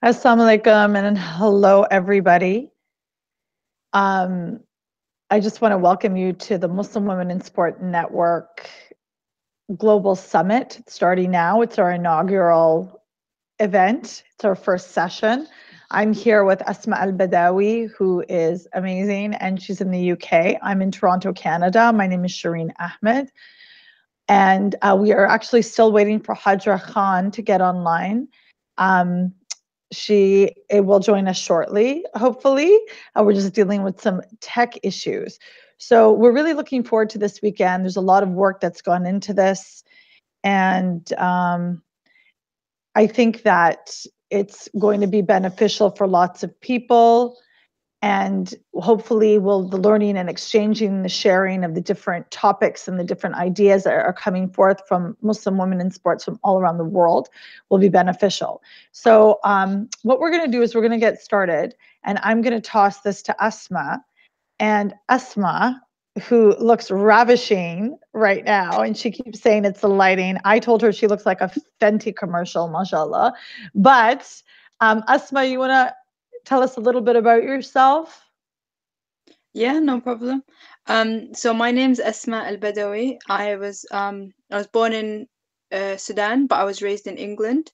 Assalamu alaikum and hello everybody. I just want to welcome you to the Muslim Women in Sport Network Global Summit. It's starting now. It's our inaugural event. It's our first session. I'm here with Asma El-Badawi, who is amazing, and she's in the UK. I'm in Toronto, Canada. My name is Shireen Ahmed. And we are actually still waiting for Hajra Khan to get online. She will join us shortly, hopefully. We're just dealing with some tech issues. So we're really looking forward to this weekend. There's a lot of work that's gone into this. And I think that it's going to be beneficial for lots of people. And hopefully the learning and exchanging, the sharing of the different topics and the different ideas that are coming forth from Muslim women in sports from all around the world will be beneficial. So what we're going to do is we're going to get started, and I'm going to toss this to Asma. And Asma, who looks ravishing right now, and she keeps saying it's the lighting. I told her she looks like a Fenty commercial, mashallah. But Asma, you want to tell us a little bit about yourself? Yeah, no problem. So my name's Asma El-Badawi. I was born in Sudan, but I was raised in England.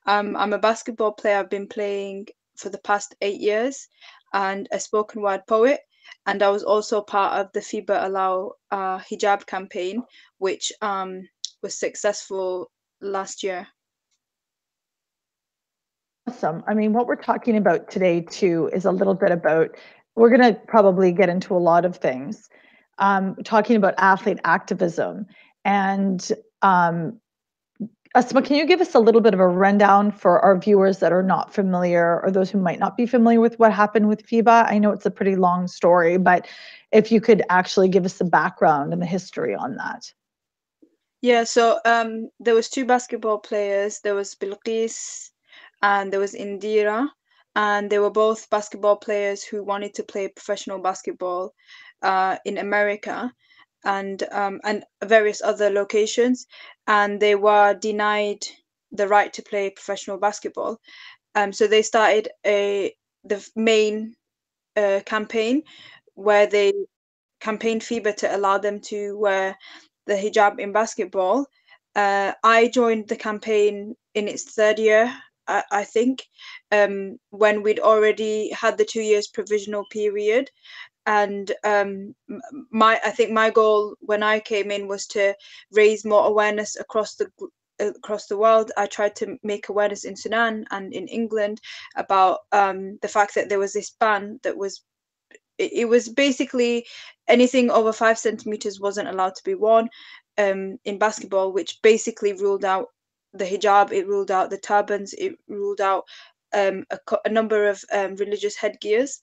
I'm a basketball player. I've been playing for the past 8 years, and a spoken word poet. And I was also part of the FIBA Allow hijab campaign, which was successful last year. Awesome. I mean, what we're talking about today, too, is a little bit about, we're going to probably get into a lot of things, talking about athlete activism. And Asma, can you give us a little bit of a rundown for our viewers that are not familiar or those who might not be familiar with what happened with FIBA? I know it's a pretty long story, but if you could actually give us the background and the history on that. Yeah, so there was two basketball players. There was Bilqis and there was Indira, and they were both basketball players who wanted to play professional basketball in America and various other locations, and they were denied the right to play professional basketball. So they started the main campaign where they campaigned FIBA to allow them to wear the hijab in basketball. I joined the campaign in its third year, I think, when we'd already had the 2 years provisional period. And I think my goal when I came in was to raise more awareness across the world. I tried to make awareness in Sudan and in England about the fact that there was this ban that was it was basically anything over 5 centimeters wasn't allowed to be worn in basketball, which basically ruled out the hijab, it ruled out the turbans, it ruled out a number of religious headgears.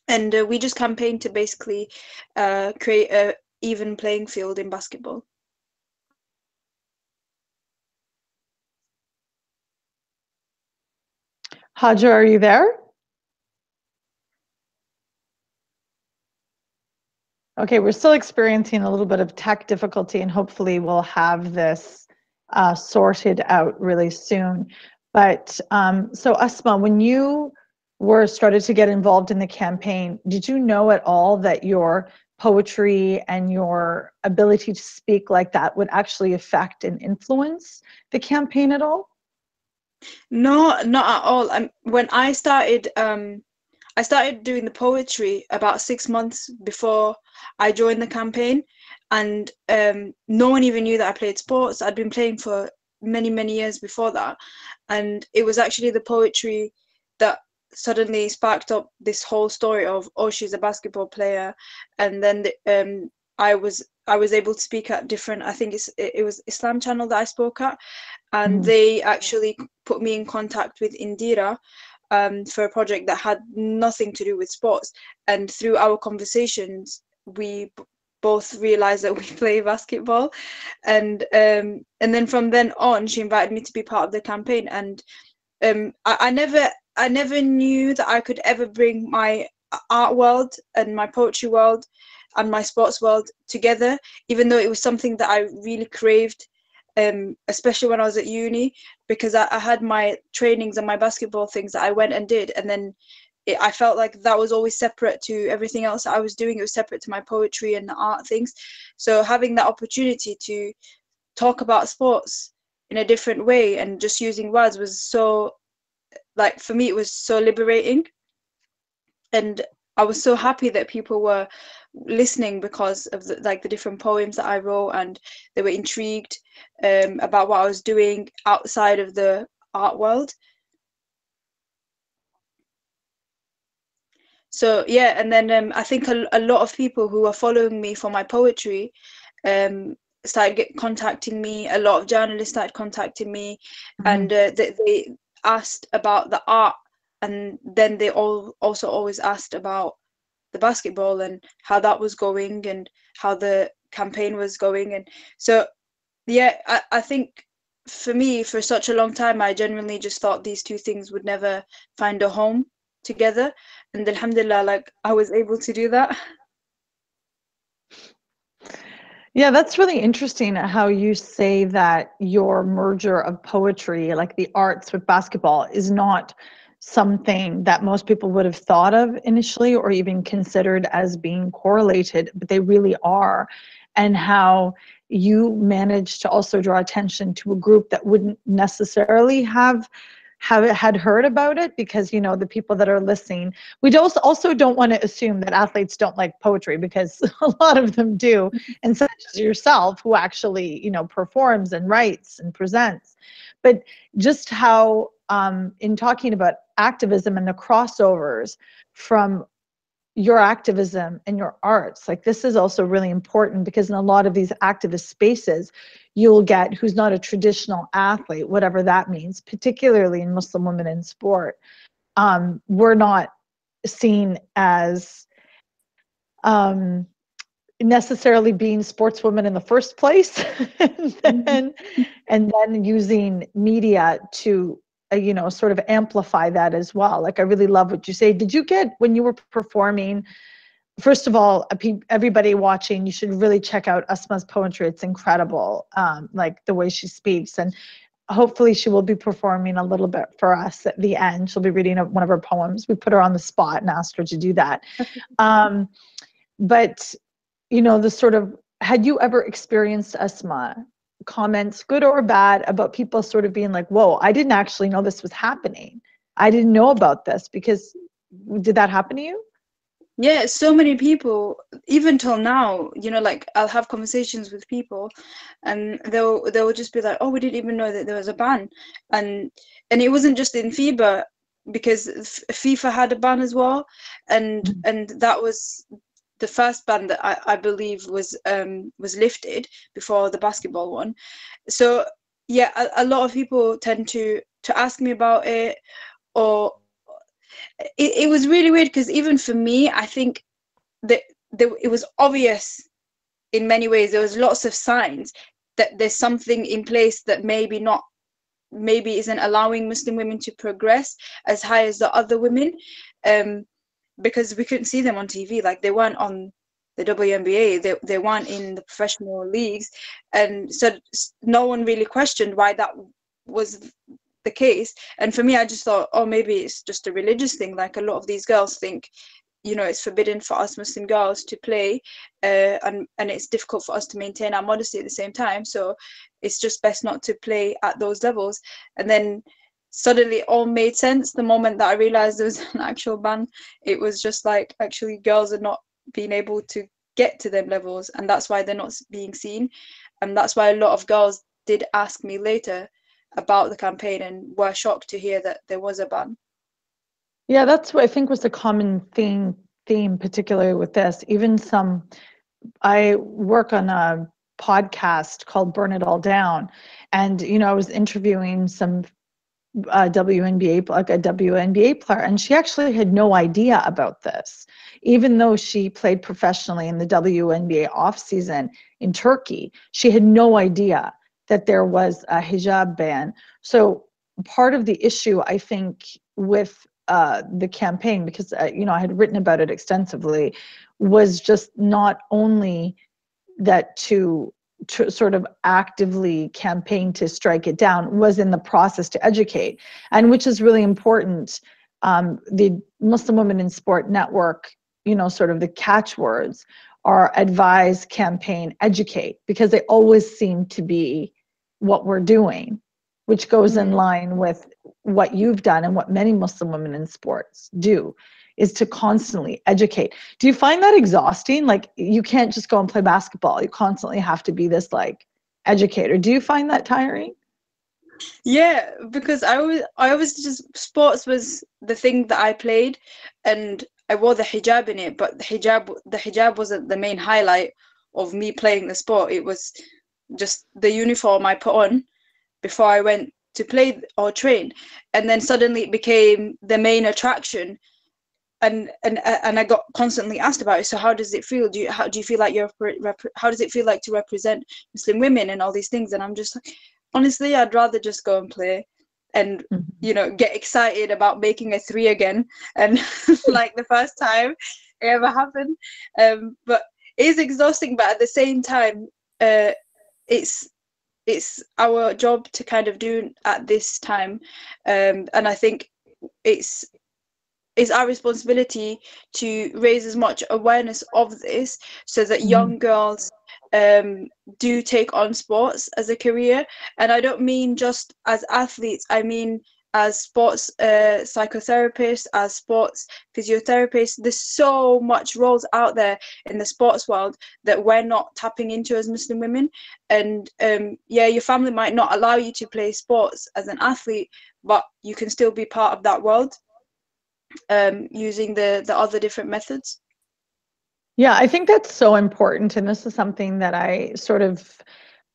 And we just campaigned to basically create a even playing field in basketball. Hajar, are you there? Okay, we're still experiencing a little bit of tech difficulty, and hopefully we'll have this sorted out really soon. But so Asma, when you were started to get involved in the campaign, did you know at all that your poetry and your ability to speak like that would actually affect and influence the campaign at all? No, not at all. When I started doing the poetry about 6 months before I joined the campaign, and no one even knew that I played sports. I'd been playing for many, many years before that, and it was actually the poetry that suddenly sparked up this whole story of, oh, she's a basketball player. And then I was able to speak at different, I think it was Islam Channel that I spoke at, and they actually put me in contact with Indira for a project that had nothing to do with sports. And through our conversations, we both realized that we play basketball, and then from then on, she invited me to be part of the campaign. And I never knew that I could ever bring my art world and my poetry world and my sports world together, even though it was something that I really craved, especially when I was at uni. because I had my trainings and my basketball things that I went and did, and then I felt like that was always separate to everything else I was doing. It was separate to my poetry and the art things. So having that opportunity to talk about sports in a different way and just using words was so, like, for me, it was so liberating. And I was so happy that people were listening because of the different poems that I wrote, and they were intrigued about what I was doing outside of the art world. So yeah, and then I think a lot of people who are following me for my poetry um, started contacting me. A lot of journalists started contacting me, and they asked about the art, and then they also always asked about the basketball and how that was going and how the campaign was going. And so yeah, I think for me, for such a long time, I genuinely just thought these two things would never find a home together, and alhamdulillah, like, I was able to do that. Yeah, that's really interesting how you say that your merger of poetry, like the arts with basketball, is not something that most people would have thought of initially or even considered as being correlated, but they really are. And how you managed to also draw attention to a group that wouldn't necessarily have had heard about it, because the people that are listening, we also don't want to assume that athletes don't like poetry, because a lot of them do, and such as yourself, who actually performs and writes and presents. But just how in talking about activism and the crossovers from your activism and your arts, like, this is also really important, because in a lot of these activist spaces, you'll get who's not a traditional athlete, whatever that means, particularly in Muslim women in sport. We're not seen as necessarily being sportswomen in the first place, and then using media to sort of amplify that as well. Like, I really love what you say. Did you get, when you were performing, first of all, everybody watching, you should really check out Asma's poetry. It's incredible, like the way she speaks, and hopefully she will be performing a little bit for us at the end. She'll be reading one of her poems. We put her on the spot and asked her to do that. But the sort of, had you ever experienced, Asma, comments, good or bad, about people sort of being like, whoa, I didn't actually know this was happening. I didn't know about this, because did that happen to you? Yeah, so many people, even till now, like, I'll have conversations with people, and they'll just be like, "Oh, we didn't even know that there was a ban," and it wasn't just in FIBA, because FIFA had a ban as well, and that was the first ban that I believe was lifted before the basketball one. So yeah, a lot of people tend to ask me about it, or it was really weird, because even for me, I think that it was obvious in many ways. There was lots of signs that there's something in place that maybe isn't allowing Muslim women to progress as high as the other women, because we couldn't see them on TV. Like, they weren't on the WNBA, they weren't in the professional leagues, and so no one really questioned why that was the case. And for me, I just thought, oh, maybe it's just a religious thing. Like, a lot of these girls think, it's forbidden for us Muslim girls to play, and it's difficult for us to maintain our modesty at the same time, so it's just best not to play at those levels. And then suddenly it all made sense the moment that I realized there was an actual ban. It was just like, actually, girls are not being able to get to them levels, and that's why they're not being seen. And that's why a lot of girls did ask me later about the campaign and were shocked to hear that there was a ban. Yeah, that's what I think was the common theme, particularly with this. Even I work on a podcast called Burn It All Down. And, I was interviewing some WNBA, like a WNBA player, and she actually had no idea about this, even though she played professionally in the WNBA off season in Turkey. She had no idea that there was a hijab ban. So part of the issue, I think, with the campaign, because I had written about it extensively, was just not only that to sort of actively campaigned to strike it down was in the process to educate, and which is really important. The Muslim Women in Sport Network, sort of the catchwords are advise, campaign, educate, because they always seem to be what we're doing, which goes in line with what you've done and what many Muslim women in sports do, is to constantly educate. Do you find that exhausting? Like, you can't just go and play basketball. You constantly have to be this like educator. Do you find that tiring? Yeah, because I always just, sports was the thing that I played, and I wore the hijab in it, but the hijab wasn't the main highlight of me playing the sport. It was just the uniform I put on before I went to play or train, and then suddenly it became the main attraction. And I got constantly asked about it. So how does it feel? How do you feel like how does it feel like to represent Muslim women and all these things? And I'm just like, honestly, I'd rather just go and play and get excited about making a three again, and like the first time it ever happened. But it is exhausting, but at the same time, it's our job to kind of do at this time, and I think it's our responsibility to raise as much awareness of this, so that young girls do take on sports as a career. And I don't mean just as athletes, I mean as sports psychotherapists, as sports physiotherapists. There's so much roles out there in the sports world that we're not tapping into as Muslim women. And your family might not allow you to play sports as an athlete, but you can still be part of that world, using the other different methods. Yeah, I think that's so important, and this is something that I sort of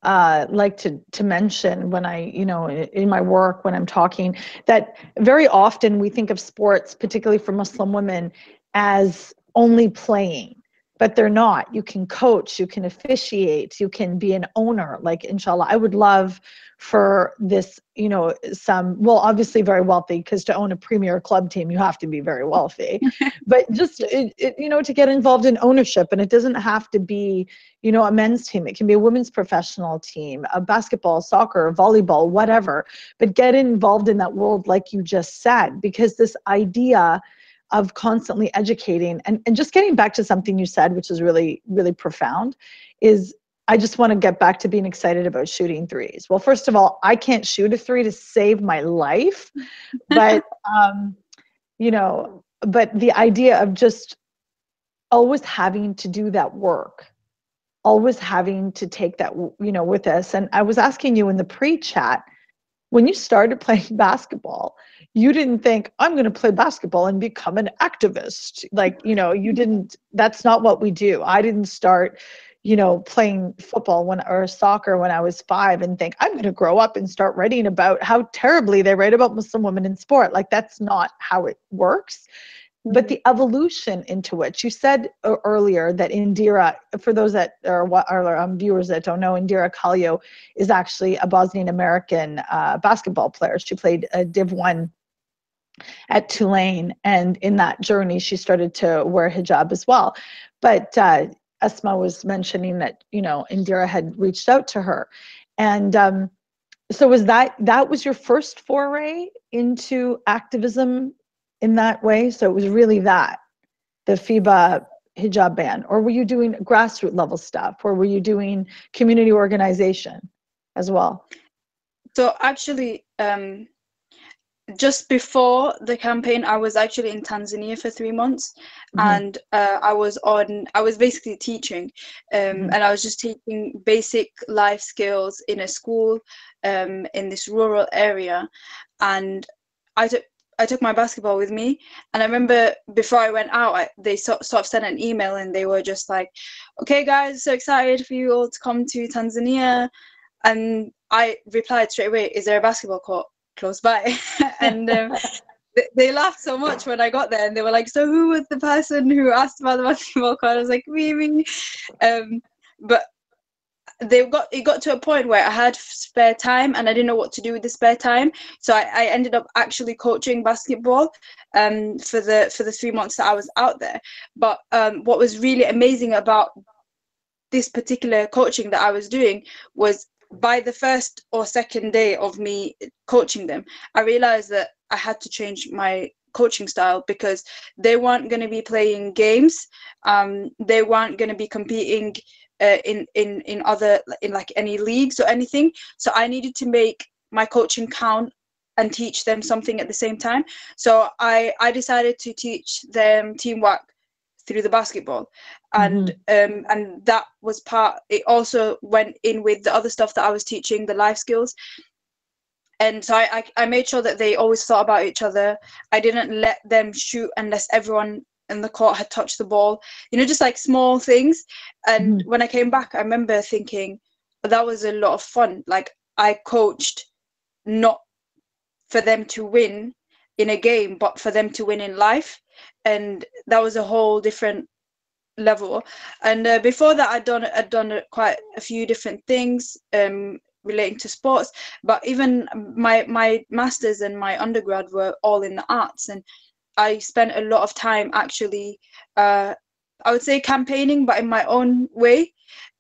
like to mention when I, in my work, when I'm talking, that very often we think of sports, particularly for Muslim women, as only playing, but they're not. You can coach, you can officiate, you can be an owner. Like, inshallah, I would love for this, obviously very wealthy, because to own a premier club team, you have to be very wealthy, but just, to get involved in ownership. And it doesn't have to be, a men's team. It can be a women's professional team, a basketball, soccer, volleyball, whatever, but get involved in that world, like you just said, because this idea of constantly educating and just getting back to something you said, which is really, really profound, is I just want to get back to being excited about shooting threes. Well, first of all, I can't shoot a three to save my life, but, but the idea of just always having to do that work, always having to take that, with us. And I was asking you in the pre-chat, when you started playing basketball, you didn't think, I'm going to play basketball and become an activist. Like, you didn't, that's not what we do. I didn't start, playing football or soccer when I was 5 and think, I'm going to grow up and start writing about how terribly they write about Muslim women in sport. Like, that's not how it works. But the evolution into which you said earlier that Indira, for those that are viewers that don't know, Indira Kalyo is actually a Bosnian American basketball player. She played Div 1 at Tulane, and in that journey, she started to wear hijab as well. But Asma was mentioning that Indira had reached out to her, and so was that was your first foray into activism in that way? So it was really the FIBA hijab ban, or were you doing grassroots level stuff, or were you doing community organization as well? So actually, just before the campaign, I was actually in Tanzania for 3 months, and I was basically teaching, and I was just teaching basic life skills in a school in this rural area. And I took my basketball with me, and I remember before I went out, they sort of sent an email, and they were just like, okay guys, so excited for you all to come to Tanzania. And I replied straight away, is there a basketball court close by? And they laughed so much when I got there, and they were like, so who was the person who asked about the basketball court? I was like, me. But it got to a point where I had spare time and I didn't know what to do with the spare time, so I ended up actually coaching basketball for the 3 months that I was out there. But what was really amazing about this particular coaching that I was doing was, by the first or second day of me coaching them, I realized that I had to change my coaching style, because they weren't going to be playing games. They weren't going to be competing in other, in like any leagues or anything. So I needed to make my coaching count and teach them something at the same time. So I decided to teach them teamwork through the basketball, and that was part. It also went in with the other stuff that I was teaching, the life skills. And so I made sure that they always thought about each other. I didn't let them shoot unless everyone in the court had touched the ball, just like small things. And when I came back, I remember thinking, that was a lot of fun. Like, I coached not for them to win in a game, but for them to win in life. And that was a whole different level. And before that, I'd done quite a few different things relating to sports, but even my masters and my undergrad were all in the arts, and I spent a lot of time actually, I would say, campaigning, but in my own way,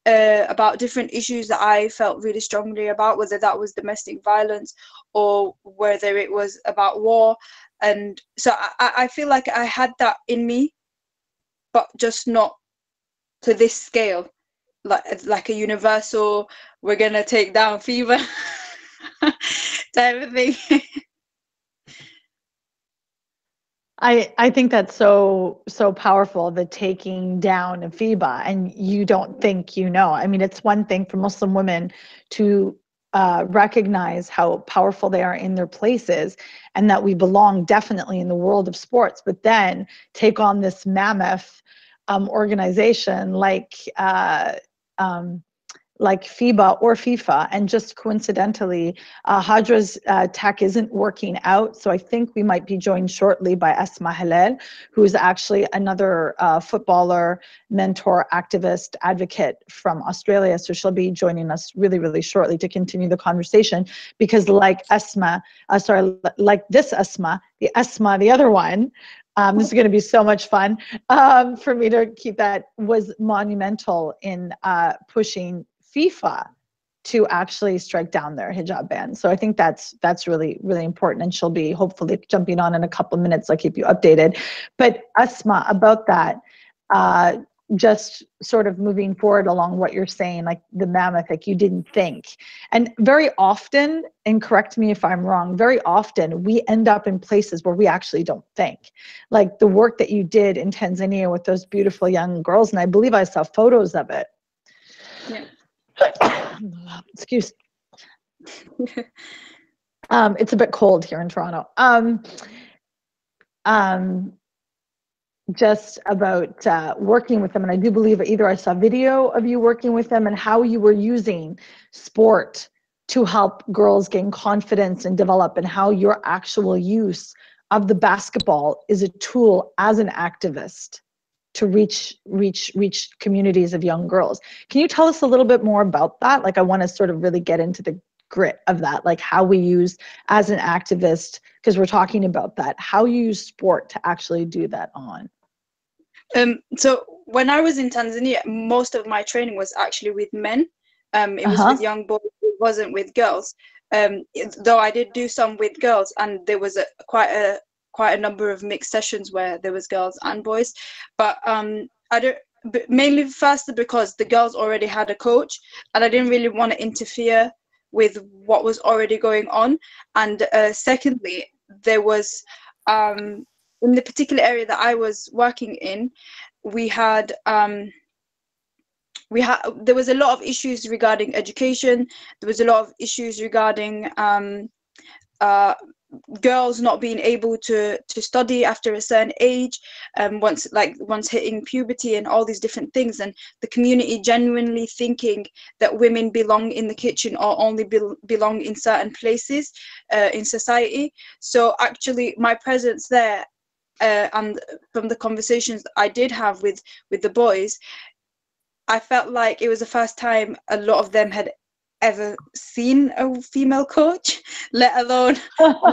about different issues that I felt really strongly about, whether that was domestic violence or whether it was about war. And so I feel like I had that in me, but just not to this scale, like a universal, we're gonna take down FIBA type of thing. I think that's so powerful, the taking down of FIBA, and you don't think I mean, it's one thing for Muslim women to recognize how powerful they are in their places and that we belong definitely in the world of sports, but then take on this mammoth organization like FIBA or FIFA, and just coincidentally, Hajra's tech isn't working out, so I think we might be joined shortly by Asma El-Badawi, who is actually another footballer, mentor, activist, advocate from Australia. So she'll be joining us really, really shortly to continue the conversation, because like Asma, like this Asma, the other one, this is going to be so much fun for me to keep that, was monumental in pushing FIFA to actually strike down their hijab ban. So I think that's really, really important, and she'll be hopefully jumping on in a couple of minutes. I'll keep you updated. But Asma, about that, just sort of moving forward along what you're saying, like the mammoth, like you didn't think. And very often, and correct me if I'm wrong, very often we end up in places where we actually don't think. Like the work that you did in Tanzania with those beautiful young girls, and I believe I saw photos of it. Yeah. Excuse. It's a bit cold here in Toronto. Just about working with them, and I do believe either I saw video of you working with them and how you were using sport to help girls gain confidence and develop, and how your actual use of the basketball is a tool as an activist to reach communities of young girls. Can you tell us a little bit more about that? Like, I want to sort of really get into the grit of that, like how we use as an activist, because we're talking about that, how you use sport to actually do that on. So when I was in Tanzania, most of my training was actually with men. It was with young boys, it wasn't with girls. Though I did do some with girls, and there was quite a number of mixed sessions where there was girls and boys. But mainly first because the girls already had a coach, and I didn't really want to interfere with what was already going on. And secondly, there was in the particular area that I was working in, there was a lot of issues regarding education. There was a lot of issues regarding girls not being able to study after a certain age, once hitting puberty, and all these different things, and the community genuinely thinking that women belong in the kitchen or only belong in certain places in society. So actually my presence there, and from the conversations that I did have with the boys, I felt like it was the first time a lot of them had ever seen a female coach, let alone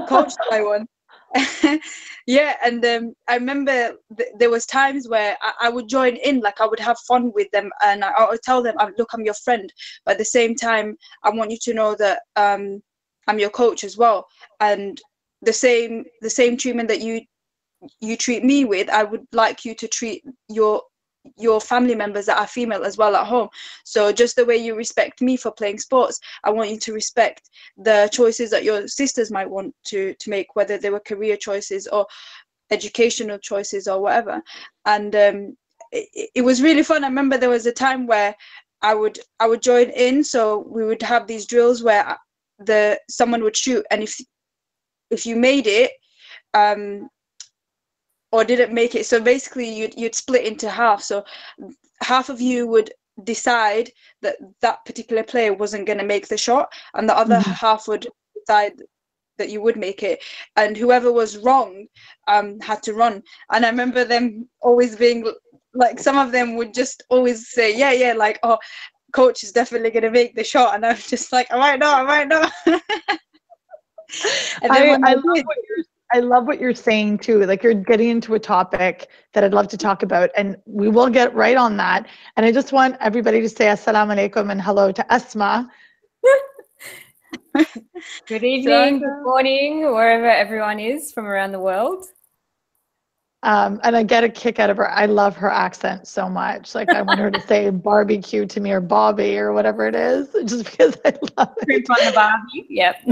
coached by one. Yeah, and I remember there was times where I would join in, like I would have fun with them, and I would tell them, look, I'm your friend, but at the same time, I want you to know that I'm your coach as well, and the same treatment that you treat me with, I would like you to treat your family members that are female as well at home. So just the way you respect me for playing sports, I want you to respect the choices that your sisters might want to make, whether they were career choices or educational choices or whatever. And it was really fun. I remember there was a time where I would join in, so we would have these drills where someone would shoot, and if you made it or didn't make it, so basically you'd split into half. So half of you would decide that particular player wasn't going to make the shot, and the other half would decide that you would make it, and whoever was wrong had to run. And I remember them always being like, some of them would just always say, yeah, like, oh, coach is definitely going to make the shot, and I'm just like, I might not. And then I love what you're saying too. Like, you're getting into a topic that I'd love to talk about, and we will get right on that. And I just want everybody to say assalamu alaikum and hello to Asma. Good evening, good morning, wherever everyone is from around the world. And I get a kick out of her. I love her accent so much. Like, I want her to say barbecue to me, or Bobby, or whatever it is, just because I love it. On the Barbie, yep.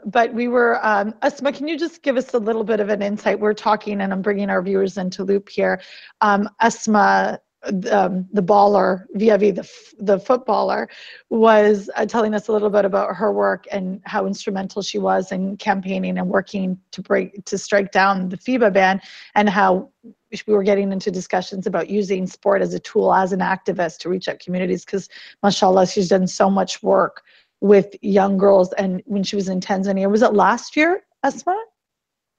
But we were, Asma, can you just give us a little bit of an insight? We're talking, and I'm bringing our viewers into loop here. Asma, the baller, vis-a-vis the footballer, was telling us a little bit about her work and how instrumental she was in campaigning and working to strike down the FIBA ban, and how we were getting into discussions about using sport as a tool, as an activist, to reach out communities, because mashallah, she's done so much work with young girls. And when she was in Tanzania, was it last year, Asma?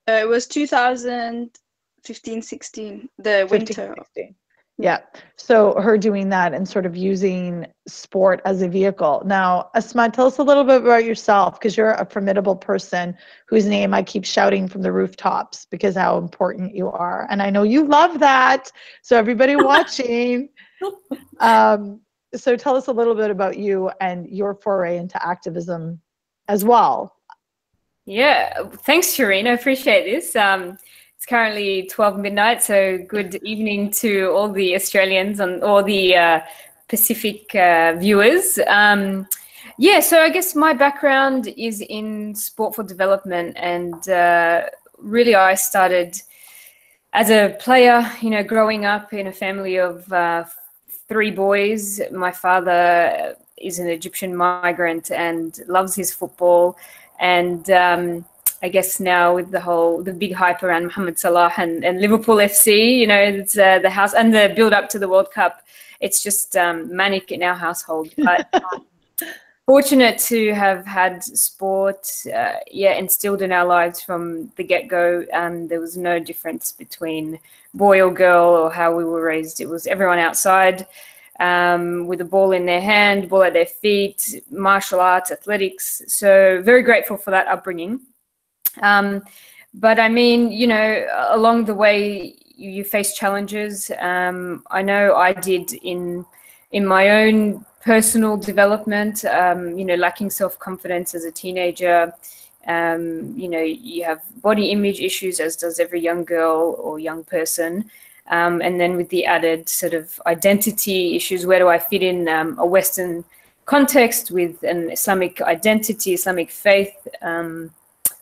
It was 2015-16, the winter. 16. Yeah. So her doing that and sort of using sport as a vehicle. Now, Asma, tell us a little bit about yourself, because you're a formidable person whose name I keep shouting from the rooftops because how important you are. And I know you love that. So everybody watching, so tell us a little bit about you and your foray into activism as well. Yeah, thanks, Shireen. I appreciate this. It's currently 12 midnight, so good evening to all the Australians and all the Pacific viewers. Yeah, so I guess my background is in sport for development, and really I started as a player, you know, growing up in a family of 3 boys. My father is an Egyptian migrant and loves his football, and I guess now with the big hype around Mohamed Salah and Liverpool FC, you know, it's the house and the build up to the World Cup. It's just manic in our household. But fortunate to have had sport, instilled in our lives from the get-go. There was no difference between boy or girl or how we were raised. It was everyone outside with a ball in their hand, ball at their feet, martial arts, athletics. So very grateful for that upbringing. But I mean, you know, along the way you face challenges. I know I did in my own personal development, you know, lacking self-confidence as a teenager. You know, you have body image issues, as does every young girl or young person. And then with the added sort of identity issues, where do I fit in a Western context with an Islamic identity, Islamic faith?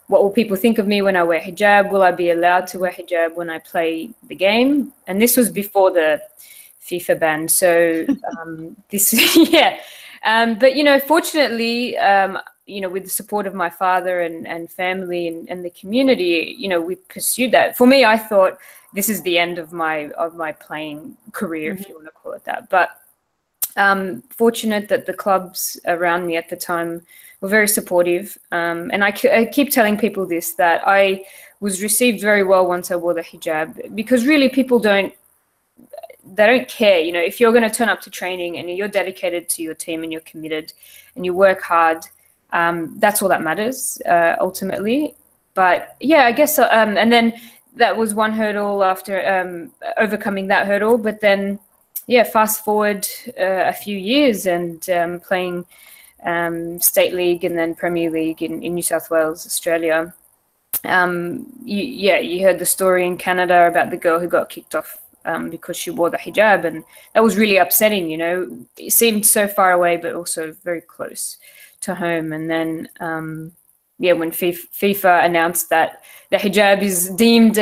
What will people think of me when I wear hijab? Will I be allowed to wear hijab when I play the game? And this was before the FIFA ban. So this, yeah. But, you know, fortunately, you know, with the support of my father and family and the community, you know, we pursued that. For me, I thought this is the end of my playing career, if you want to call it that. But fortunate that the clubs around me at the time were very supportive. And I keep telling people this, that I was received very well once I wore the hijab, because really people don't care. You know, if you're going to turn up to training and you're dedicated to your team and you're committed and you work hard, that's all that matters ultimately. But yeah, I guess so. And then that was one hurdle after overcoming that hurdle. But then, yeah, fast forward a few years and playing State League and then Premier League in New South Wales, Australia. You heard the story in Canada about the girl who got kicked off because she wore the hijab, and that was really upsetting. You know, it seemed so far away, but also very close to home. And then, when FIFA announced that the hijab is deemed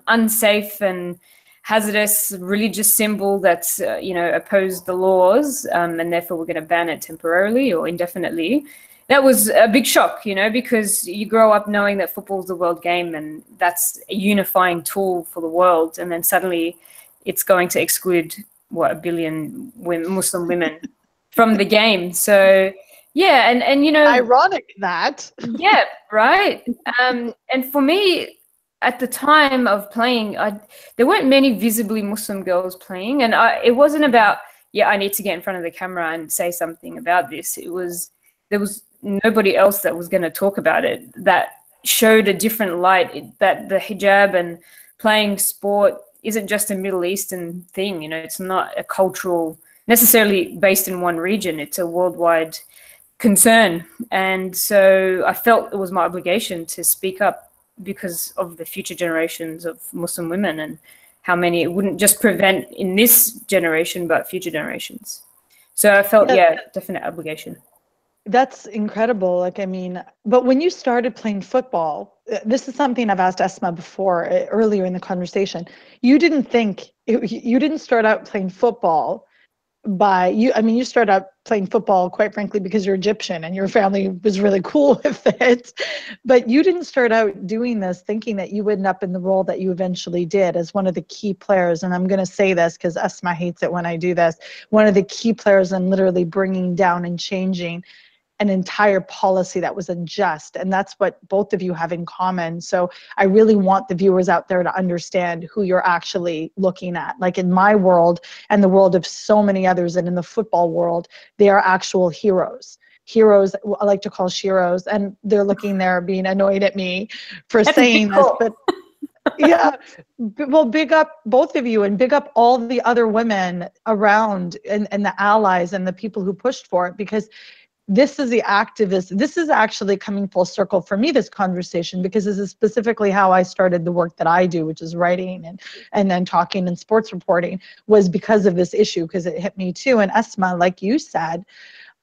unsafe and hazardous religious symbol that's opposed the laws, and therefore we're going to ban it temporarily or indefinitely. That was a big shock, you know, because you grow up knowing that football is the world game and that's a unifying tool for the world, and then suddenly it's going to exclude 1 billion Muslim women from the game. So yeah, and you know, ironic that. Yeah, right. And for me, at the time of playing, there weren't many visibly Muslim girls playing, and it wasn't about, I need to get in front of the camera and say something about this. There was nobody else that was going to talk about it, that showed a different light, that the hijab and playing sport isn't just a Middle Eastern thing. You know, it's not a cultural, necessarily based in one region. It's a worldwide concern. And so I felt it was my obligation to speak up because of the future generations of Muslim women and how many it wouldn't just prevent in this generation, but future generations. So I felt, definite obligation. That's incredible. Like, I mean, but when you started playing football, this is something I've asked Asma before, earlier in the conversation. You didn't start out playing football you started out playing football, quite frankly, because you're Egyptian and your family was really cool with it. But you didn't start out doing this thinking that you would end up in the role that you eventually did as one of the key players. And I'm going to say this because Asma hates it when I do this. One of the key players in literally bringing down and changing an entire policy that was unjust. And that's what both of you have in common. So I really want the viewers out there to understand who you're actually looking at. Like in my world and the world of so many others, and in the football world, they are actual heroes. Heroes, I like to call sheroes, and they're looking there being annoyed at me for saying this, but yeah, well, big up both of you and big up all the other women around and the allies and the people who pushed for it, because this is the activist. This is actually coming full circle for me, this conversation, because this is specifically how I started the work that I do, which is writing and then talking and sports reporting, was because of this issue, because it hit me too. And Asma, like you said,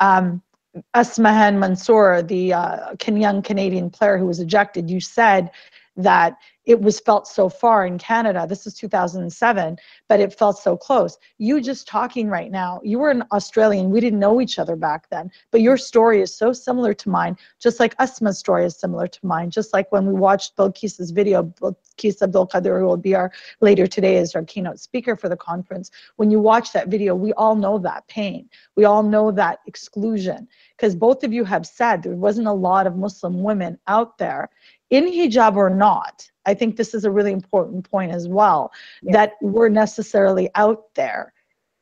Asmahan Mansour, the young Canadian player who was ejected, you said that it was felt so far in Canada. This is 2007, but it felt so close. You just talking right now, you were an Australian. We didn't know each other back then, but your story is so similar to mine, just like Asma's story is similar to mine. Just like when we watched Bilqis's video, Bilqis Abdulkader, who will be later today as our keynote speaker for the conference. When you watch that video, we all know that pain. We all know that exclusion, because both of you have said there wasn't a lot of Muslim women out there, in hijab or not. I think this is a really important point as well, that we're necessarily out there.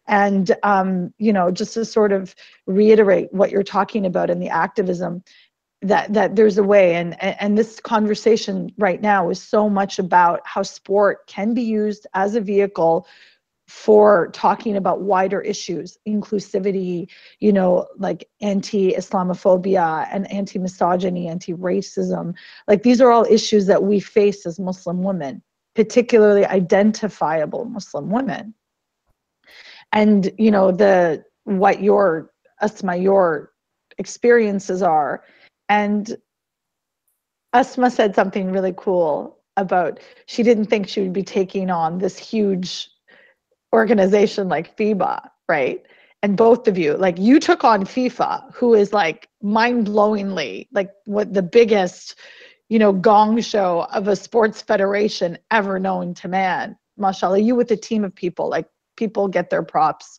And, just to sort of reiterate what you're talking about in the activism, that there's a way. And this conversation right now is so much about how sport can be used as a vehicle for talking about wider issues, inclusivity, like anti-Islamophobia and anti-misogyny, anti-racism. Like, these are all issues that we face as Muslim women, particularly identifiable Muslim women. And, what your experiences are. And Asma said something really cool about, she didn't think she would be taking on this huge organization like FIBA, right? And both of you, like, you took on FIFA, who is like mind-blowingly like what the biggest, gong show of a sports federation ever known to man. Mashallah, you with a team of people, like, people get their props.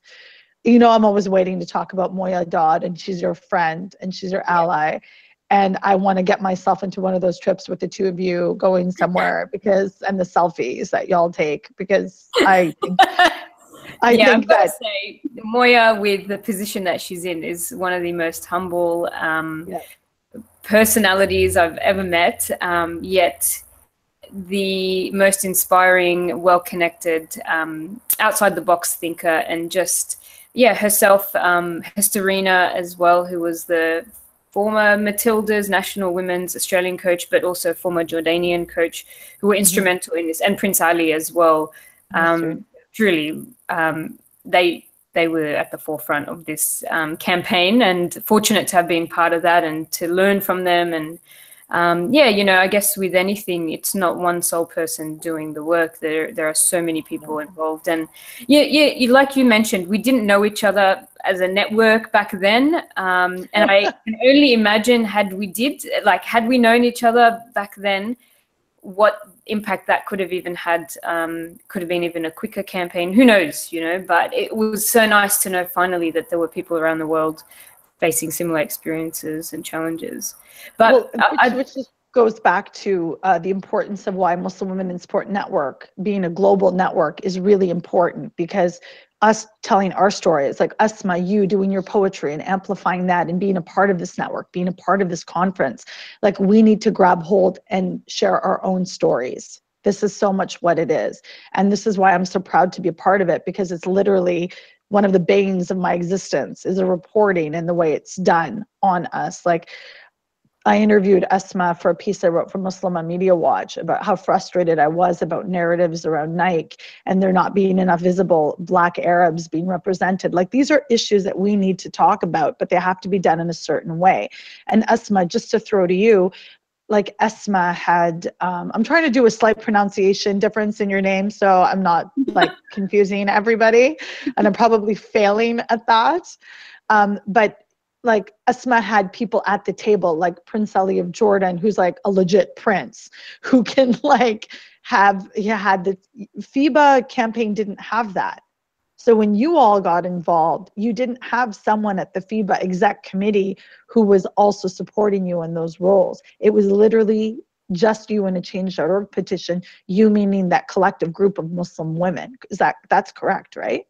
I'm always waiting to talk about Moya Dodd, and she's your friend and she's your ally. And I want to get myself into one of those trips with the two of you going somewhere, and the selfies that y'all take, because I think that say, Moya, with the position that she's in, is one of the most humble, personalities I've ever met, yet the most inspiring, well-connected, outside-the-box thinker, and just, yeah, herself, Hesperina as well, who was the former Matildas national women's Australian coach, but also former Jordanian coach, who were instrumental in this, and Prince Ali as well. Truly, they were at the forefront of this campaign, and fortunate to have been part of that and to learn from them. And yeah, you know, I guess with anything, it's not one sole person doing the work. There are so many people involved. And yeah, like you mentioned, we didn't know each other as a network back then. And I can only imagine had we known each other back then, what impact that could have even had, could have been even a quicker campaign. Who knows, you know, but it was so nice to know finally that there were people around the world facing similar experiences and challenges. But which just goes back to the importance of why Muslim Women in Sport Network, being a global network, is really important, because us telling our stories, like Asma, you doing your poetry and amplifying that and being a part of this network, being a part of this conference, like we need to grab hold and share our own stories. This is so much what it is. And this is why I'm so proud to be a part of it, because it's literally one of the banes of my existence, is the reporting and the way it's done on us. Like, I interviewed Asma for a piece I wrote for Muslim Media Watch about how frustrated I was about narratives around Nike and there not being enough visible Black Arabs being represented. Like, these are issues that we need to talk about, but they have to be done in a certain way. And Asma, just to throw to you, like Asma had, I'm trying to do a slight pronunciation difference in your name, so I'm not like confusing everybody, and I'm probably failing at that. But like Asma had people at the table, like Prince Ali of Jordan, who's like a legit prince, who can like had the FIBA campaign didn't have that. So when you all got involved, you didn't have someone at the FIBA exec committee who was also supporting you in those roles. It was literally just you in a Change.org petition, you meaning that collective group of Muslim women. That's correct, right?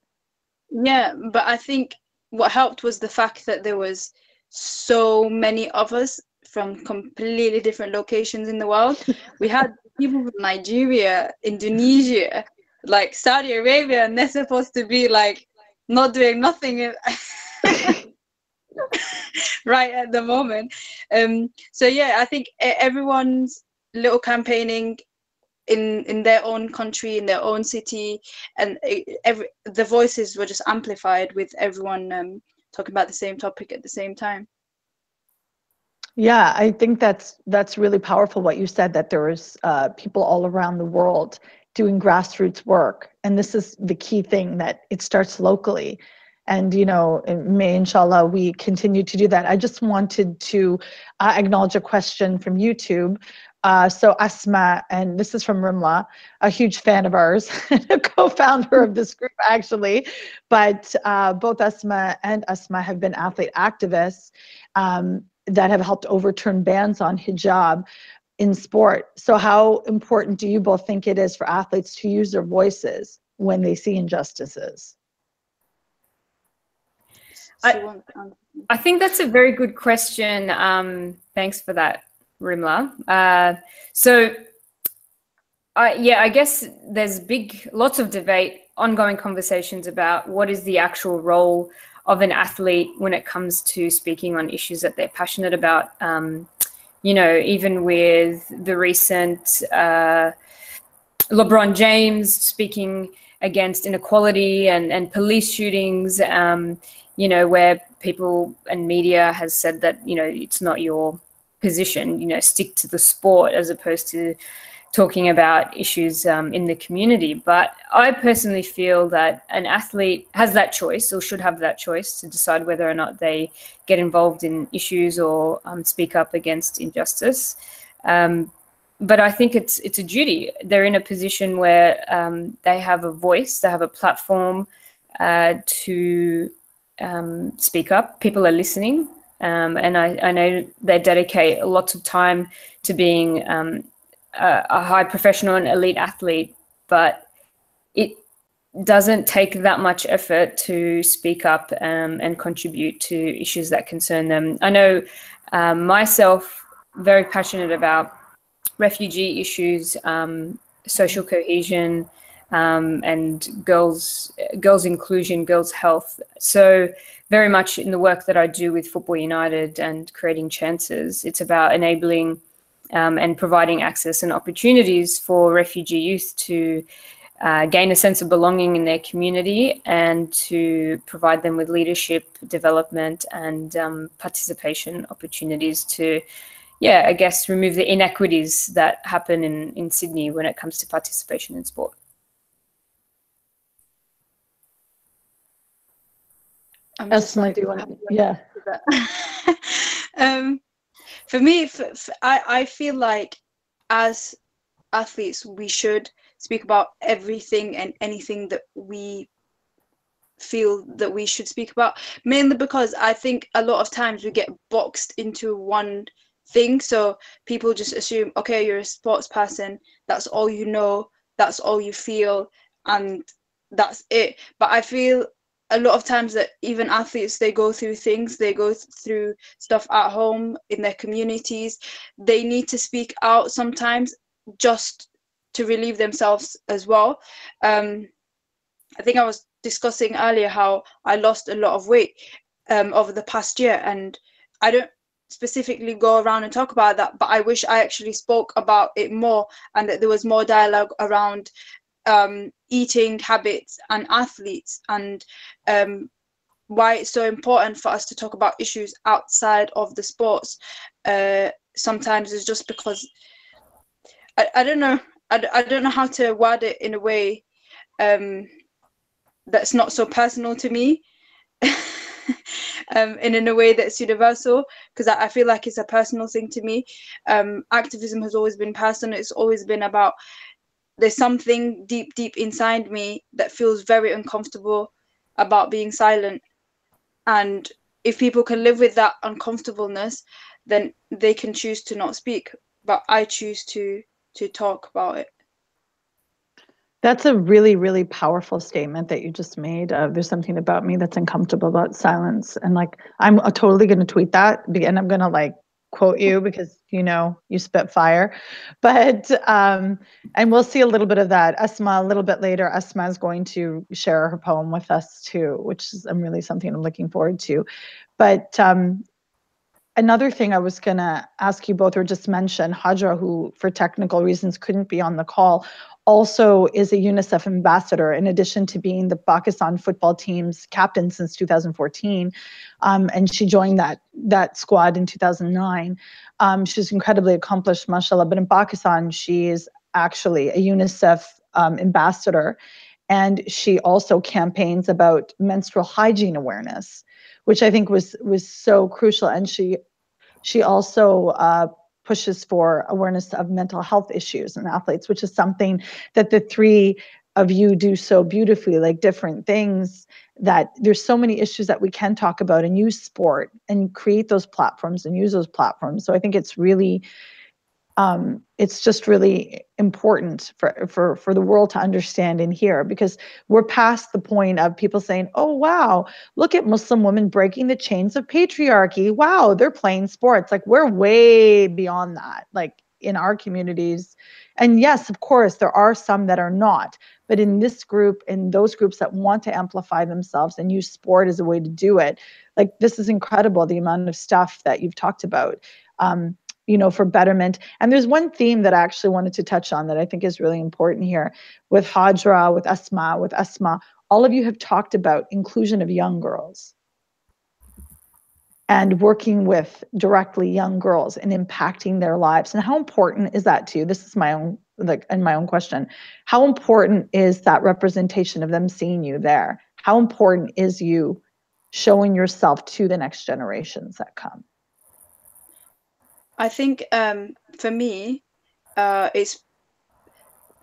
Yeah, but I think what helped was the fact that there was so many of us from completely different locations in the world. We had people from Nigeria, Indonesia, like Saudi Arabia, and they're supposed to be like not doing nothing right at the moment. So yeah, I think everyone's little campaigning in their own country, in their own city, and the voices were just amplified with everyone talking about the same topic at the same time. Yeah, I think that's really powerful what you said, that there was people all around the world doing grassroots work, and this is the key thing, that it starts locally. And, you know, may inshallah we continue to do that. I just wanted to acknowledge a question from YouTube. So Asma, and this is from Rimla, a huge fan of ours, a co-founder of this group actually, but both Asma and Asma have been athlete activists that have helped overturn bans on hijab in sport. So how important do you both think it is for athletes to use their voices when they see injustices? I think that's a very good question. Thanks for that, Rimla. I guess there's lots of debate, ongoing conversations about what is the actual role of an athlete when it comes to speaking on issues that they're passionate about. You know, even with the recent LeBron James speaking against inequality and police shootings, you know, where people and media has said that, you know, it's not your position, you know, stick to the sport as opposed to talking about issues in the community. But I personally feel that an athlete has that choice, or should have that choice, to decide whether or not they get involved in issues or speak up against injustice. But I think it's a duty. They're in a position where they have a voice, they have a platform to speak up. People are listening, and I know they dedicate lots of time to being a high professional and elite athlete, but doesn't take that much effort to speak up and contribute to issues that concern them. I know myself, very passionate about refugee issues, social cohesion, and girls inclusion, girls health. So very much in the work that I do with Football United and creating chances, it's about enabling and providing access and opportunities for refugee youth to gain a sense of belonging in their community and to provide them with leadership, development, and participation opportunities to, I guess, remove the inequities that happen in Sydney when it comes to participation in sport. Asma, do you want to? Yeah. For me, I feel like as athletes, we should speak about everything and anything that we feel that we should speak about, mainly because I think a lot of times we get boxed into one thing. So people just assume, okay, you're a sports person, that's all you know, that's all you feel, and that's it. But I feel a lot of times that even athletes, they go through things, they go through stuff at home, in their communities. They need to speak out sometimes just to relieve themselves as well. I think I was discussing earlier how I lost a lot of weight over the past year, and I don't specifically go around and talk about that, but I wish I actually spoke about it more, and that there was more dialogue around eating habits and athletes, and why it's so important for us to talk about issues outside of the sports. Sometimes it's just because I don't know. I don't know how to word it in a way that's not so personal to me, and in a way that's universal, because I feel like it's a personal thing to me. Activism has always been personal. It's always been about, there's something deep inside me that feels very uncomfortable about being silent. And if people can live with that uncomfortableness, then they can choose to not speak. But I choose to talk about it. That's a really, really powerful statement that you just made. There's something about me that's uncomfortable about silence. And like, I'm totally going to tweet that, and I'm going to like quote you because, you know, you spit fire. But, and we'll see a little bit of that. Asma, a little bit later, Asma is going to share her poem with us too, which is really something I'm looking forward to. But another thing I was going to ask you both, or just mention, Hajra, who for technical reasons couldn't be on the call, also is a UNICEF ambassador, in addition to being the Pakistan football team's captain since 2014. And she joined that squad in 2009. She's incredibly accomplished, mashallah. But in Pakistan, she is actually a UNICEF ambassador. And she also campaigns about menstrual hygiene awareness, which I think was so crucial. And she also pushes for awareness of mental health issues in athletes, which is something that the three of you do so beautifully, like different things, that there's so many issues that we can talk about and use sport and create those platforms and use those platforms. So I think it's really, it's just really important for the world to understand and hear, because we're past the point of people saying, oh, wow, look at Muslim women breaking the chains of patriarchy. Wow, they're playing sports. Like, we're way beyond that, like in our communities. And yes, of course, there are some that are not. But in this group, in those groups that want to amplify themselves and use sport as a way to do it, like, this is incredible, the amount of stuff that you've talked about. You know, for betterment. And there's one theme that I actually wanted to touch on that I think is really important here with Hajra, with Asma. All of you have talked about inclusion of young girls and working with directly young girls and impacting their lives. And how important is that to you? This is my own, like, and my own question. How important is that representation of them seeing you there? How important is you showing yourself to the next generations that come? I think for me, I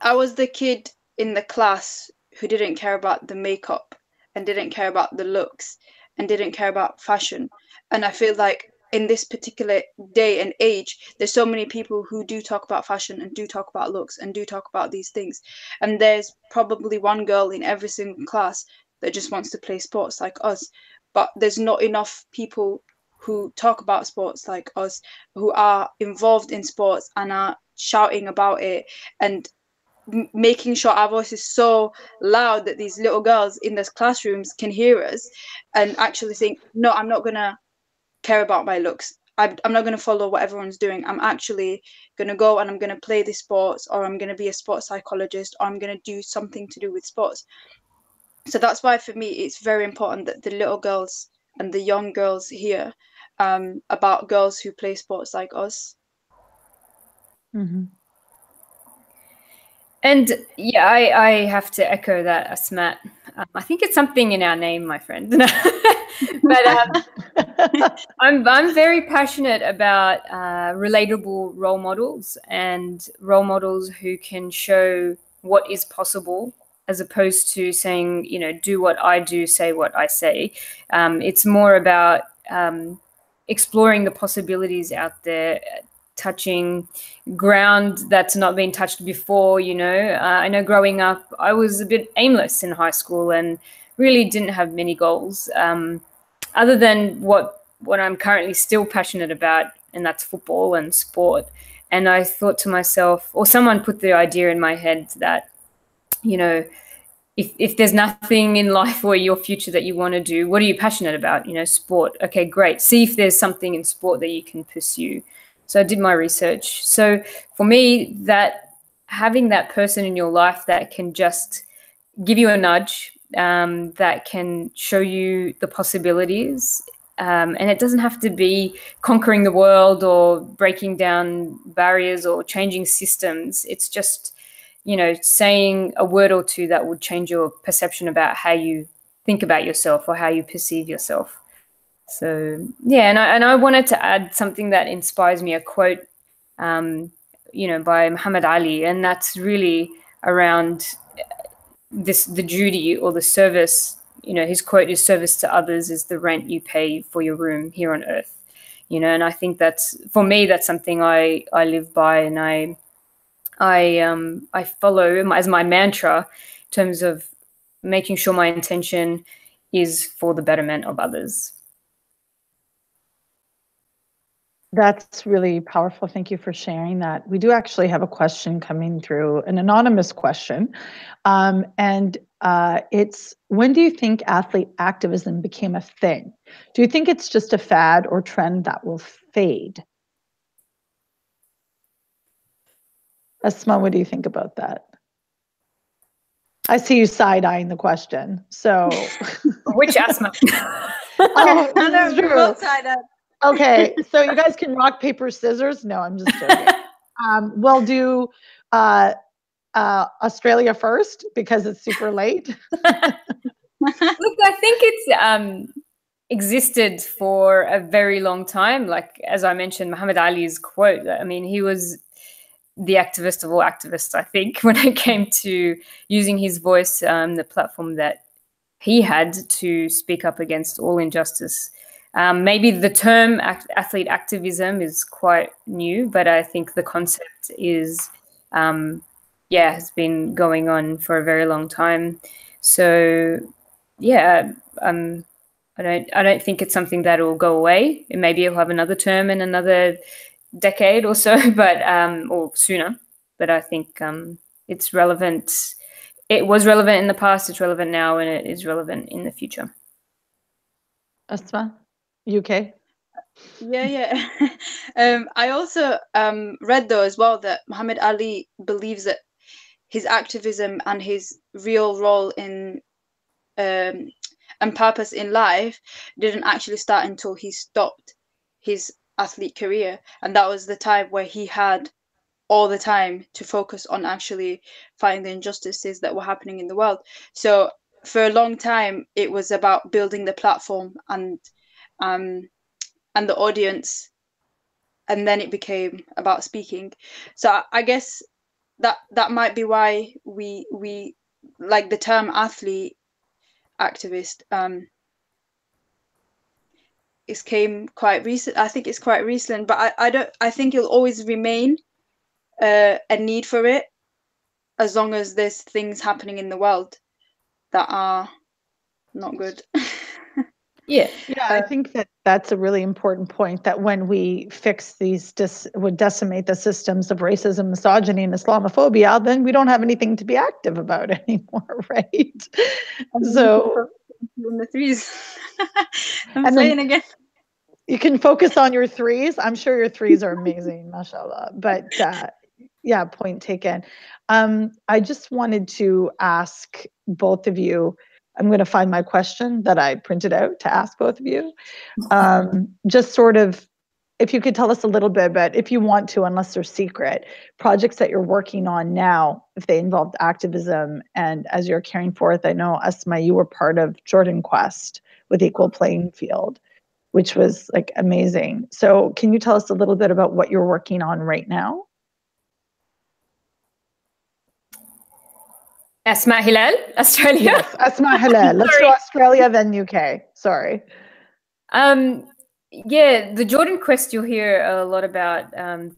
was the kid in the class who didn't care about the makeup and didn't care about the looks and didn't care about fashion. And I feel like in this particular day and age, there's so many people who do talk about fashion and do talk about looks and do talk about these things. And there's probably one girl in every single class that just wants to play sports like us. But there's not enough people who talk about sports like us, who are involved in sports and are shouting about it and making sure our voice is so loud that these little girls in those classrooms can hear us and actually think, no, I'm not going to care about my looks. I'm not going to follow what everyone's doing. I'm actually going to go and I'm going to play this sports, or I'm going to be a sports psychologist, or I'm going to do something to do with sports. So that's why for me it's very important that the little girls and the young girls hear about girls who play sports like us. Mm-hmm. And yeah, I have to echo that, Asma. I think it's something in our name, my friend. But I'm very passionate about relatable role models, and role models who can show what is possible, as opposed to saying, you know, do what I do, say what I say. It's more about exploring the possibilities out there, touching ground that's not been touched before. You know, I know growing up, I was a bit aimless in high school and really didn't have many goals, other than what I'm currently still passionate about, and that's football and sport. And I thought to myself, or someone put the idea in my head that, you know, if there's nothing in life or your future that you want to do, what are you passionate about? You know, sport. Okay, great. See if there's something in sport that you can pursue. So I did my research. So for me, that having that person in your life that can just give you a nudge, that can show you the possibilities, and it doesn't have to be conquering the world or breaking down barriers or changing systems. It's just, you know, saying a word or two that would change your perception about how you think about yourself or how you perceive yourself. So yeah, and I wanted to add something that inspires me, a quote, you know, by Muhammad Ali, and that's really around the duty or the service. You know, his quote is, "Service to others is the rent you pay for your room here on earth." You know, and I think that's, for me, that's something I live by, and I follow as my mantra, in terms of making sure my intention is for the betterment of others. That's really powerful. Thank you for sharing that. We do actually have a question coming through, an anonymous question. And it's, when do you think athlete activism became a thing? Do you think it's just a fad or trend that will fade? Asma, what do you think about that? I see you side-eyeing the question. So which Asma? Oh, this is true. Both side-eyed. Okay, so you guys can rock, paper, scissors. No, I'm just joking. We'll do Australia first because it's super late. Look, I think it's existed for a very long time. Like, as I mentioned, Muhammad Ali's quote, I mean, he was the activist of all activists, I think, when it came to using his voice, the platform that he had to speak up against all injustice. Maybe the term athlete activism is quite new, but I think the concept is, has been going on for a very long time. So, yeah, I don't think it's something that will go away. Maybe it'll have another term in another decade or so, but or sooner. But I think it's relevant. It was relevant in the past, it's relevant now, and it is relevant in the future. Asma, UK? Yeah. I also read, though, as well, that Muhammad Ali believes that his activism and his real role in and purpose in life didn't actually start until he stopped his athlete career, and that was the time where he had all the time to focus on actually fighting the injustices that were happening in the world. So for a long time it was about building the platform and the audience, and then it became about speaking. So I guess that might be why we like the term athlete activist. it came quite recent. I think it's quite recent, but I think it'll always remain a need for it, as long as there's things happening in the world that are not good. Yeah, I think that that's a really important point, that when we fix these, would decimate the systems of racism, misogyny, and Islamophobia, then we don't have anything to be active about anymore, right? So in the threes. I'm and saying then again. you can focus on your threes. I'm sure your threes are amazing, mashallah. But yeah, point taken. I just wanted to ask both of you, I'm going to find my question that I printed out to ask both of you. Just sort of, if you could tell us a little bit about, if you want to, unless they're secret, projects that you're working on now, if they involved activism, and as you're carrying forth, I know, Asma, you were part of Jordan Quest with Equal Playing Field, which was like amazing. So can you tell us a little bit about what you're working on right now? Asma Hilal, Australia. Yes, Asma Hilal. Let's go Australia, then UK. Sorry. Yeah, the Jordan Quest you'll hear a lot about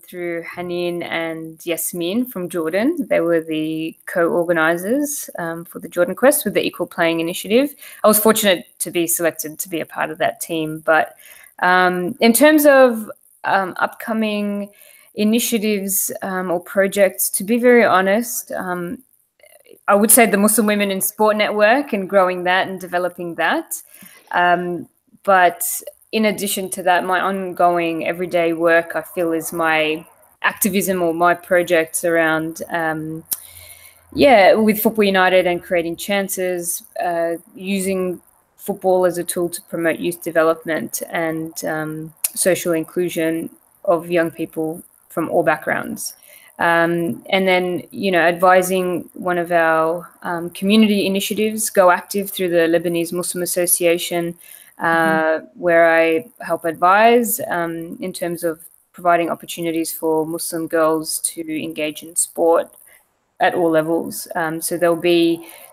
through Hanin and Yasmin from Jordan. They were the co-organizers for the Jordan Quest with the Equal Playing Initiative. I was fortunate to be selected to be a part of that team. But in terms of upcoming initiatives or projects, to be very honest, I would say the Muslim Women in Sport Network and growing that and developing that. But in addition to that, my ongoing everyday work, I feel, is my activism or my projects around, with Football United and creating chances, using football as a tool to promote youth development and social inclusion of young people from all backgrounds. And then, advising one of our community initiatives, Go Active, through the Lebanese Muslim Association, where I help advise in terms of providing opportunities for Muslim girls to engage in sport at all levels. So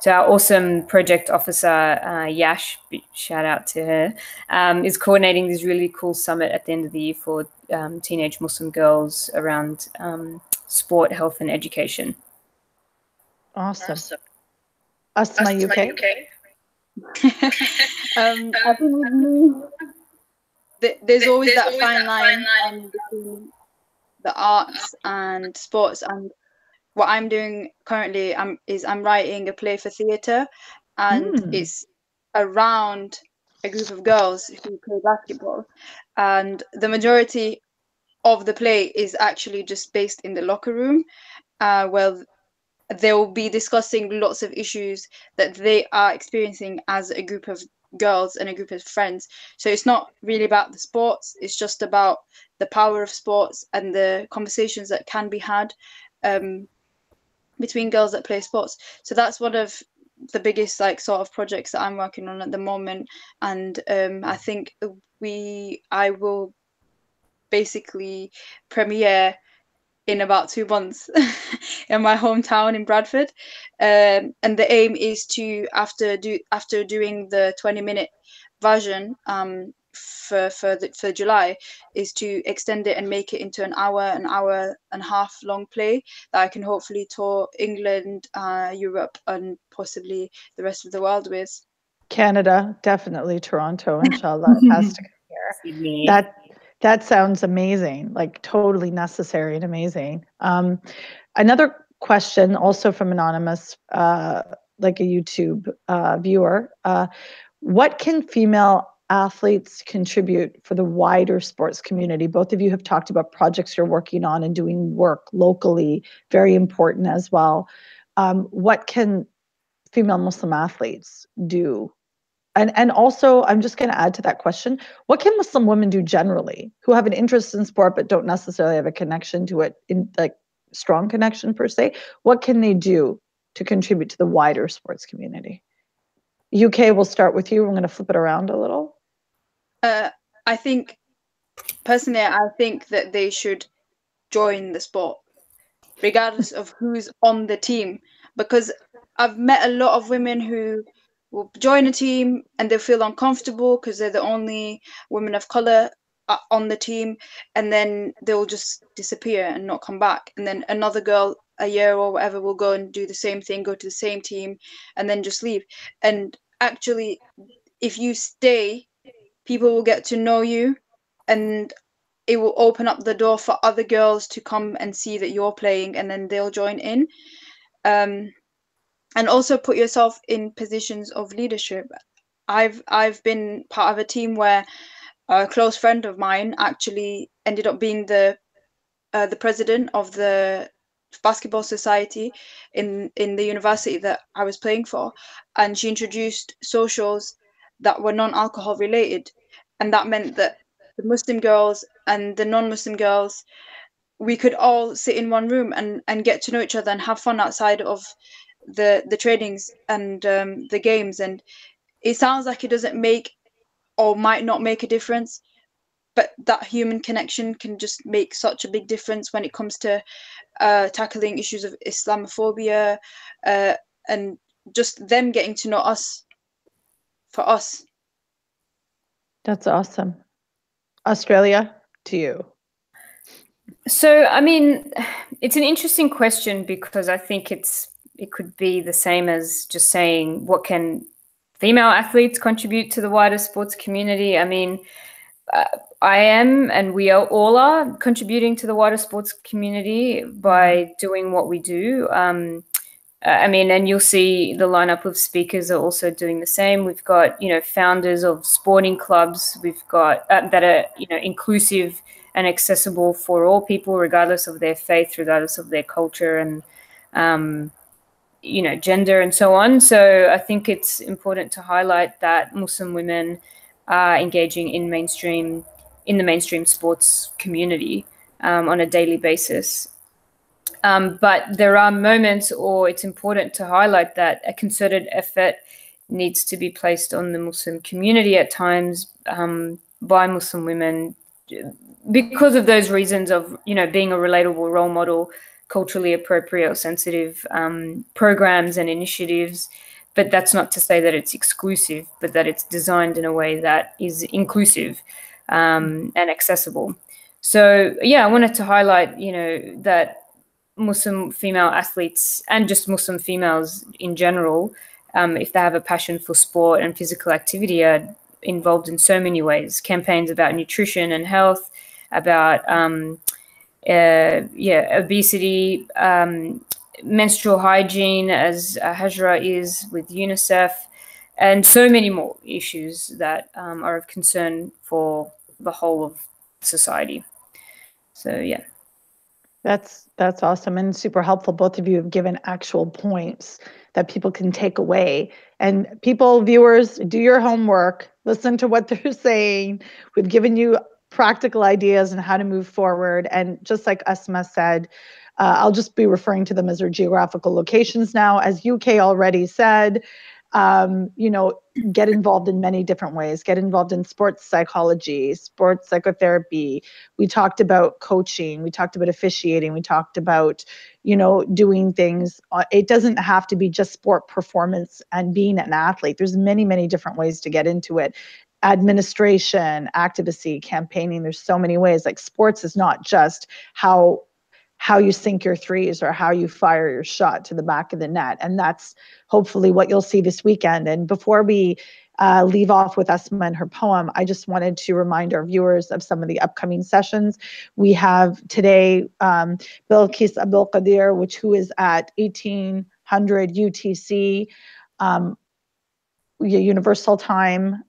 our awesome project officer, Yash, shout out to her, is coordinating this really cool summit at the end of the year for teenage Muslim girls around sport, health, and education. Awesome. Asma, UK? I think with me, there's always that fine line between the arts and sports. And what I'm doing currently is I'm writing a play for theatre, and it's around a group of girls who play basketball. And the majority of the play is actually just based in the locker room, where they will be discussing lots of issues that they are experiencing as a group of girls and a group of friends. So it's not really about the sports, it's just about the power of sports and the conversations that can be had between girls that play sports. So that's one of the biggest sort of projects that I'm working on at the moment. And I think I will basically premiere in about 2 months in my hometown in Bradford, and the aim is to, after doing the 20-minute version for July, is to extend it and make it into an hour and a half long play that I can hopefully tour England, Europe, and possibly the rest of the world with. Canada, definitely Toronto, inshallah. It has to come here. That sounds amazing, like totally necessary and amazing. Another question, also from anonymous, like a YouTube viewer. What can female athletes contribute for the wider sports community? Both of you have talked about projects you're working on and doing work locally, very important as well. What can female Muslim athletes do? And also, I'm just going to add to that question, what can Muslim women do generally who have an interest in sport but don't necessarily have a connection to it, in like strong connection per se? What can they do to contribute to the wider sports community? UK, we'll start with you. I'm going to flip it around a little. I think, personally, I think that they should join the sport, regardless of who's on the team, because I've met a lot of women who will join a team and they'll feel uncomfortable because they're the only women of color on the team, and then they'll just disappear and not come back. And then another girl a year or whatever will go and do the same thing, go to the same team, and then just leave. And actually, if you stay, people will get to know you, and it will open up the door for other girls to come and see that you're playing, and then they'll join in. And also put yourself in positions of leadership. I've been part of a team where a close friend of mine actually ended up being the president of the basketball society in the university that I was playing for, and she introduced socials that were non-alcohol related, and that meant that the Muslim girls and the non-Muslim girls, we could all sit in one room and get to know each other and have fun outside of the trainings and the games. And it sounds like it doesn't make or might not make a difference, but that human connection can just make such a big difference when it comes to tackling issues of Islamophobia, and just them getting to know us for us. That's awesome. Australia, to you. So, I mean, it's an interesting question because I think it could be the same as just saying, what can female athletes contribute to the wider sports community? I mean, I am, and we all are contributing to the wider sports community by doing what we do. I mean, and you'll see the lineup of speakers are also doing the same. We've got, founders of sporting clubs. We've got that are, inclusive and accessible for all people, regardless of their faith, regardless of their culture and, gender and so on. So I think it's important to highlight that Muslim women are engaging in the mainstream sports community on a daily basis. But there are moments, or it's important to highlight that a concerted effort needs to be placed on the Muslim community at times by Muslim women because of those reasons of, being a relatable role model, culturally appropriate or sensitive programs and initiatives. But that's not to say that it's exclusive, but that it's designed in a way that is inclusive and accessible. So, yeah, I wanted to highlight, that Muslim female athletes and just Muslim females in general, if they have a passion for sport and physical activity, are involved in so many ways. Campaigns about nutrition and health, about obesity, menstrual hygiene, as Hajra is with UNICEF, and so many more issues that are of concern for the whole of society. So, yeah. That's awesome and super helpful. Both of you have given actual points that people can take away. And people, viewers, do your homework, listen to what they're saying. We've given you practical ideas on how to move forward. And just like Asma said, I'll just be referring to them as their geographical locations now. As UK already said, get involved in many different ways. Get involved in sports psychology, sports psychotherapy. We talked about coaching. We talked about officiating. We talked about, doing things. It doesn't have to be just sport performance and being an athlete. There's many, many different ways to get into it. Administration, activism, campaigning. There's so many ways. Like sports is not just how you sink your threes or how you fire your shot to the back of the net. And that's hopefully what you'll see this weekend. And before we leave off with Asma and her poem, I just wanted to remind our viewers of some of the upcoming sessions. We have today Bilqis Abdul Qadir, who is at 1800 UTC, Universal Time.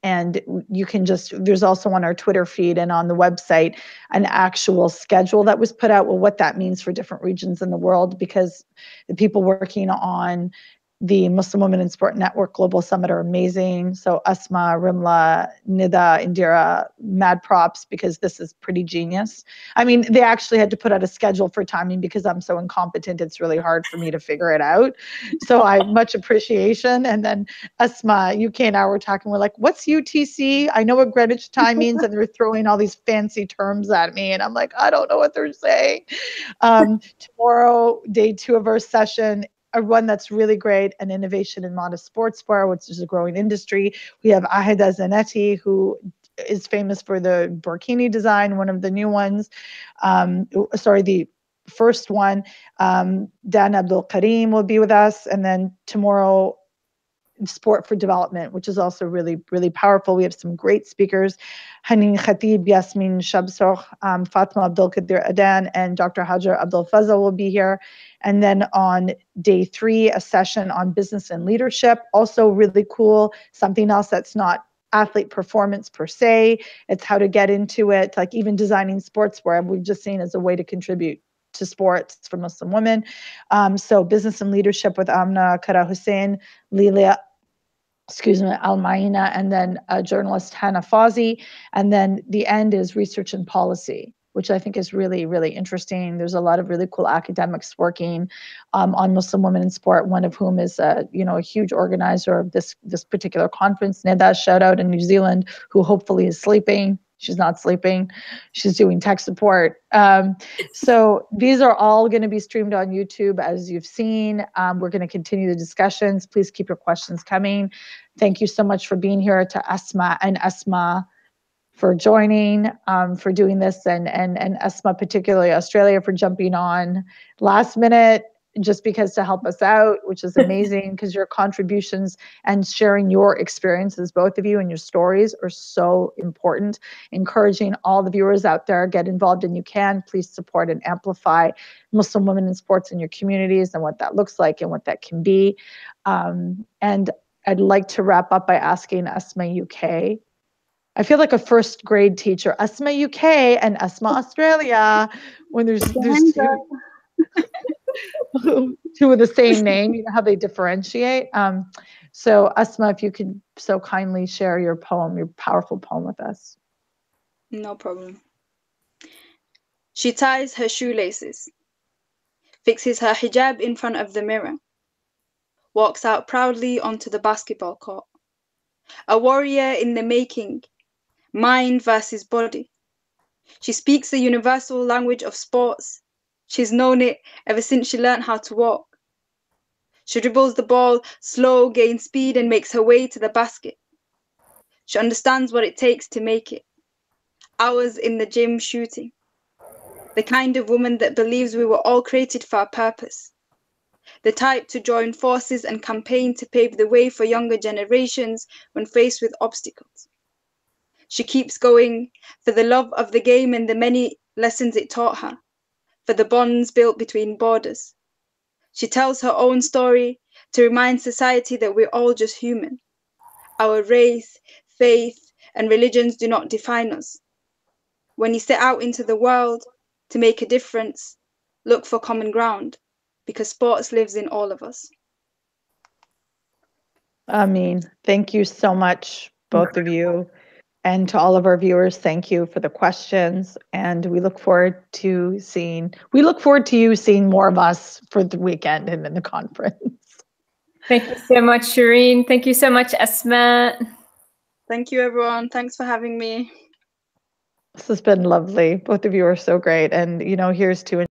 And you can there's also on our Twitter feed and on the website an actual schedule that was put out. Well, what that means for different regions in the world, because the people working on the Muslim Women in Sport Network Global Summit are amazing. So Asma, Rimla, Nida, Indira, mad props, because this is pretty genius. I mean, they actually had to put out a schedule for timing because I'm so incompetent. It's really hard for me to figure it out. So I much appreciation. And then Asma, UK and I were talking, we're like, what's UTC? I know what Greenwich time means. And they're throwing all these fancy terms at me. And I'm like, I don't know what they're saying. Tomorrow, day 2 of our session, one that's really great, an innovation in modest sportswear, which is a growing industry. We have Ahida Zanetti, who is famous for the burkini design, one of the new ones. The first one. Dan Abdul Karim will be with us, and then tomorrow, Sport for Development, which is also really, really powerful. We have some great speakers, Hanin Khatib, Yasmin Shabsokh, Fatma Abdul Qadir Adan, and Dr. Hajra Abdul Fazal will be here. And then on day 3, a session on business and leadership, also really cool, something else that's not athlete performance per se, it's how to get into it, like even designing sportswear, we've just seen as a way to contribute to sports for Muslim women. So business and leadership with Amna Kara Hussein, Lilia Al-Maina, and then journalist Hannah Fawzi. And then the end is research and policy, which I think is really, really interesting. There's a lot of really cool academics working on Muslim women in sport, one of whom is a huge organizer of this particular conference, Neda, shout out in New Zealand, who hopefully is sleeping. She's not sleeping. She's doing tech support. So these are all going to be streamed on YouTube, as you've seen. We're going to continue the discussions. Please keep your questions coming. Thank you so much for being here, to Asma and Asma for joining, for doing this, and Asma, particularly Australia, for jumping on last minute, just because to help us out, which is amazing, because your contributions and sharing your experiences, both of you, and your stories are so important. Encouraging all the viewers out there, get involved and you can. Please support and amplify Muslim women in sports in your communities and what that looks like and what that can be. And I'd like to wrap up by asking Asma UK. I feel like a first grade teacher, Asma UK and Asma Australia, when there's two of the same name, you know how they differentiate. So Asma, if you could so kindly share your poem, your powerful poem with us. No problem. She ties her shoelaces, fixes her hijab in front of the mirror, walks out proudly onto the basketball court. A warrior in the making, mind versus body. She speaks the universal language of sports. She's known it ever since she learned how to walk. She dribbles the ball slow, gains speed, and makes her way to the basket. She understands what it takes to make it. Hours in the gym shooting. The kind of woman that believes we were all created for a purpose. The type to join forces and campaign to pave the way for younger generations when faced with obstacles. She keeps going for the love of the game and the many lessons it taught her, for the bonds built between borders. She tells her own story to remind society that we're all just human. Our race, faith, and religions do not define us. When you set out into the world to make a difference, look for common ground, because sports lives in all of us. Ameen. Thank you so much, both of you. And to all of our viewers, thank you for the questions. And we look forward to you seeing more of us for the weekend and in the conference. Thank you so much, Shireen. Thank you so much, Asma. Thank you, everyone. Thanks for having me. This has been lovely. Both of you are so great. And, here's to